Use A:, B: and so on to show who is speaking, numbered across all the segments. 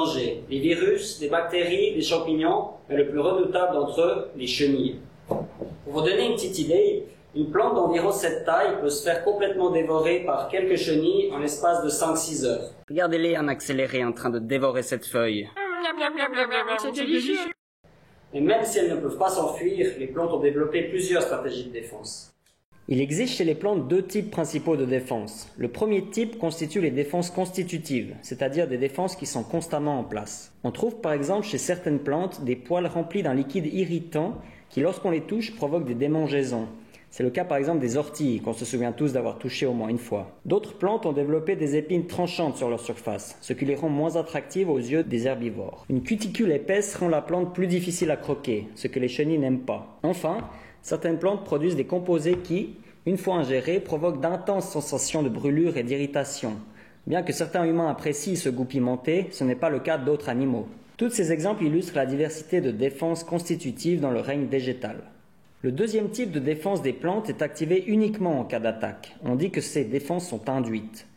A: dangers, les virus, les bactéries, les champignons, mais le plus redoutable d'entre eux, les chenilles. Pour vous donner une petite idée, une plante d'environ cette taille peut se faire complètement dévorer par quelques chenilles en l'espace de 5-6 heures. Regardez-les en accéléré en train de dévorer cette feuille.
B: C'est délicieux.
A: Et même si elles ne peuvent pas s'enfuir, les plantes ont développé plusieurs stratégies de défense. Il existe chez les plantes deux types principaux de défense. Le premier type constitue les défenses constitutives, c'est-à-dire des défenses qui sont constamment en place. On trouve par exemple chez certaines plantes des poils remplis d'un liquide irritant qui, lorsqu'on les touche, provoquent des démangeaisons. C'est le cas par exemple des orties, qu'on se souvient tous d'avoir touché au moins une fois. D'autres plantes ont développé des épines tranchantes sur leur surface, ce qui les rend moins attractives aux yeux des herbivores. Une cuticule épaisse rend la plante plus difficile à croquer, ce que les chenilles n'aiment pas. Enfin, certaines plantes produisent des composés qui, une fois ingérés, provoquent d'intenses sensations de brûlure et d'irritation. Bien que certains humains apprécient ce goût pimenté, ce n'est pas le cas d'autres animaux. Tous ces exemples illustrent la diversité de défenses constitutives dans le règne végétal. Le deuxième type de défense des plantes est activé uniquement en cas d'attaque. On dit que ces défenses sont induites.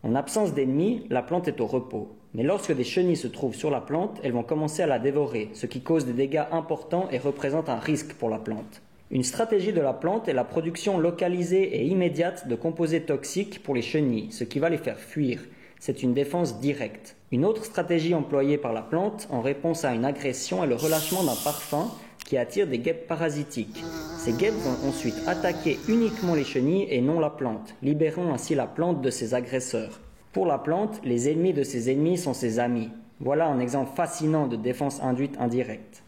A: En absence d'ennemis, la plante est au repos. Mais lorsque des chenilles se trouvent sur la plante, elles vont commencer à la dévorer, ce qui cause des dégâts importants et représente un risque pour la plante. Une stratégie de la plante est la production localisée et immédiate de composés toxiques pour les chenilles, ce qui va les faire fuir. C'est une défense directe. Une autre stratégie employée par la plante en réponse à une agression est le relâchement d'un parfum qui attire des guêpes parasitiques. Ces guêpes vont ensuite attaquer uniquement les chenilles et non la plante, libérant ainsi la plante de ses agresseurs. Pour la plante, les ennemis de ses ennemis sont ses amis. Voilà un exemple fascinant de défense induite indirecte.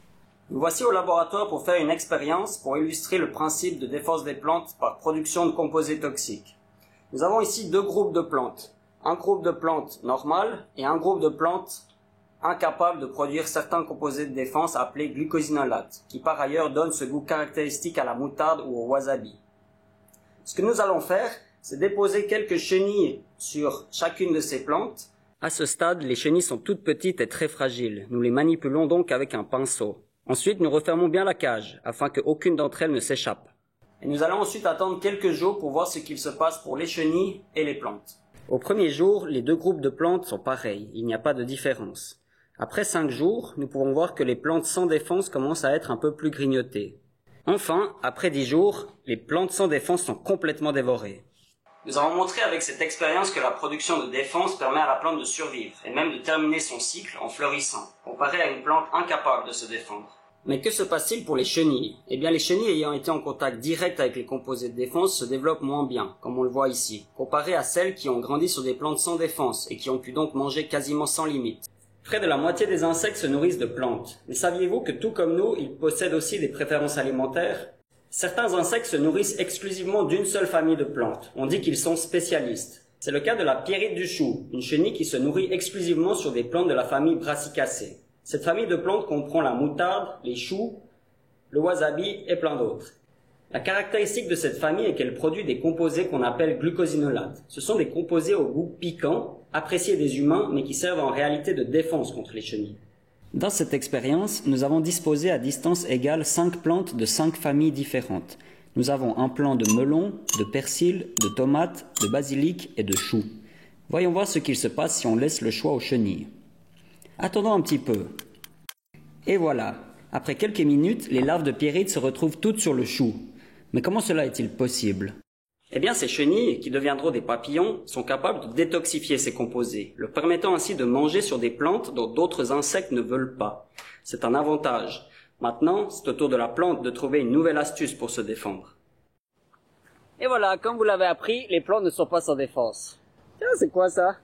A: Nous voici au laboratoire pour faire une expérience pour illustrer le principe de défense des plantes par production de composés toxiques. Nous avons ici deux groupes de plantes. Un groupe de plantes normales et un groupe de plantes incapables de produire certains composés de défense appelés glucosinolates, qui par ailleurs donnent ce goût caractéristique à la moutarde ou au wasabi. Ce que nous allons faire, c'est déposer quelques chenilles sur chacune de ces plantes. À ce stade, les chenilles sont toutes petites et très fragiles. Nous les manipulons donc avec un pinceau. Ensuite, nous refermons bien la cage, afin qu'aucune d'entre elles ne s'échappe. Et nous allons ensuite attendre quelques jours pour voir ce qu'il se passe pour les chenilles et les plantes. Au premier jour, les deux groupes de plantes sont pareils, il n'y a pas de différence. Après 5 jours, nous pouvons voir que les plantes sans défense commencent à être un peu plus grignotées. Enfin, après 10 jours, les plantes sans défense sont complètement dévorées. Nous avons montré avec cette expérience que la production de défense permet à la plante de survivre et même de terminer son cycle en fleurissant, comparé à une plante incapable de se défendre. Mais que se passe-t-il pour les chenilles? Eh bien, les chenilles ayant été en contact direct avec les composés de défense se développent moins bien, comme on le voit ici, comparé à celles qui ont grandi sur des plantes sans défense et qui ont pu donc manger quasiment sans limite. Près de la moitié des insectes se nourrissent de plantes. Mais saviez-vous que tout comme nous, ils possèdent aussi des préférences alimentaires? Certains insectes se nourrissent exclusivement d'une seule famille de plantes. On dit qu'ils sont spécialistes. C'est le cas de la pierrite du chou, une chenille qui se nourrit exclusivement sur des plantes de la famille Brassicacées. Cette famille de plantes comprend la moutarde, les choux, le wasabi et plein d'autres. La caractéristique de cette famille est qu'elle produit des composés qu'on appelle glucosinolates. Ce sont des composés au goût piquant, appréciés des humains, mais qui servent en réalité de défense contre les chenilles. Dans cette expérience, nous avons disposé à distance égale 5 plantes de 5 familles différentes. Nous avons un plant de melon, de persil, de tomates, de basilic et de choux. Voyons voir ce qu'il se passe si on laisse le choix aux chenilles. Attendons un petit peu. Et voilà, après quelques minutes, les larves de pierrite se retrouvent toutes sur le chou. Mais comment cela est-il possible? Eh bien, ces chenilles, qui deviendront des papillons, sont capables de détoxifier ces composés, leur permettant ainsi de manger sur des plantes dont d'autres insectes ne veulent pas. C'est un avantage. Maintenant, c'est au tour de la plante de trouver une nouvelle astuce pour se défendre. Et voilà, comme vous l'avez appris, les plantes ne sont pas sans défense. Tiens, c'est quoi ça?